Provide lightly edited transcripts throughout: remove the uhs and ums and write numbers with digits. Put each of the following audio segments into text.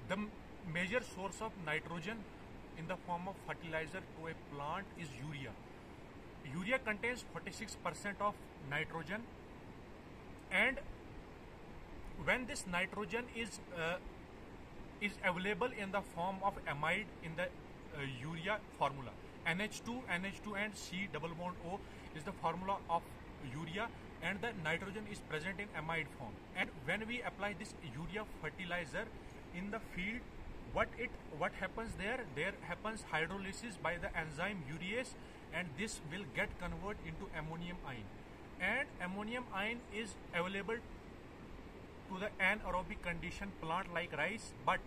The major source of nitrogen in the form of fertilizer to a plant is urea. Urea contains 46% of nitrogen, and when this nitrogen is available in the form of amide in the urea formula, NH2 and C double bond O is the formula of urea, and the nitrogen is present in amide form. And when we apply this urea fertilizer in the field, what happens there? There happens hydrolysis by the enzyme urease, and this will get converted into ammonium ion. And ammonium ion is available to the anaerobic condition plant like rice, but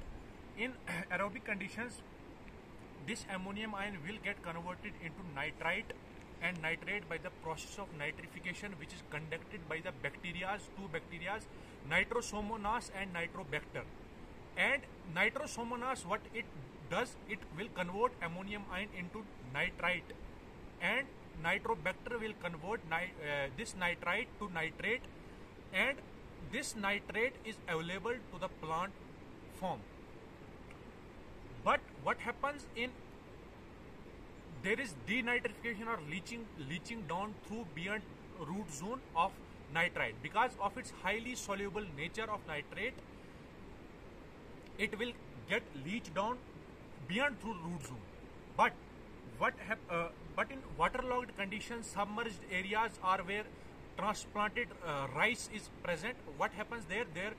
in aerobic conditions this ammonium ion will get converted into nitrite and nitrate by the process of nitrification, which is conducted by the two bacteria, Nitrosomonas and Nitrobacter. And Nitrosomonas, what it does, it will convert ammonium ion into nitrite, and Nitrobacter will convert this nitrite to nitrate, and this nitrate is available to the plant form. But what happens in there is denitrification or leaching down through beyond root zone of nitrite. Because of its highly soluble nature of nitrate, it will get leached down beyond through root zone. But but in waterlogged conditions, submerged areas, or where transplanted rice is present, what happens there? Their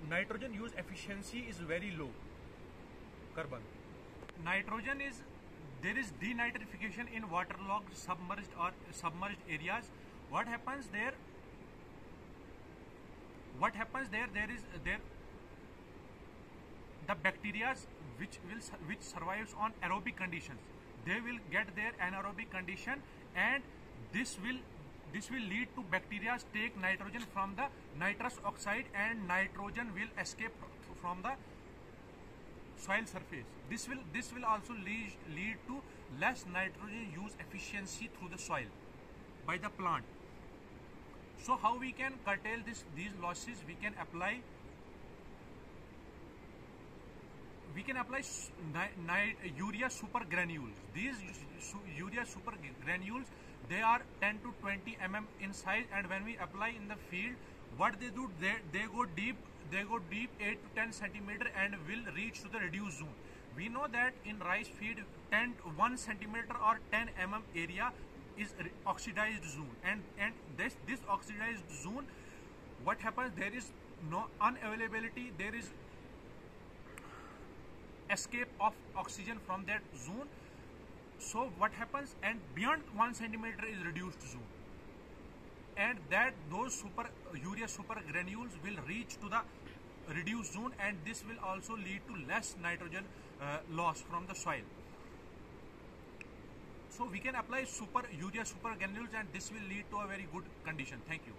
nitrogen use efficiency is very low. Carbon. Nitrogen is, there is denitrification in waterlogged, submerged areas. What happens there? The bacteria which survives on aerobic conditions, they will get their anaerobic condition, and this will lead to bacteria take nitrogen from the nitrous oxide, and nitrogen will escape from the soil surface. This will also lead to less nitrogen use efficiency through the soil by the plant. So how we can curtail these losses? We can apply urea super granules. These urea super granules, they are 10 to 20 mm in size, and when we apply in the field, what they do, they go deep 8 to 10 centimeter and will reach to the reduced zone. We know that in rice field 1 centimeter or 10 mm area is oxidized zone, and this oxidized zone, what happens, there is no unavailability, there is escape of oxygen from that zone. So what happens, and beyond 1 centimeter is reduced zone, and those urea super granules will reach to the reduced zone, and this will also lead to less nitrogen loss from the soil. So we can apply urea super granules, and this will lead to a very good condition. Thank you.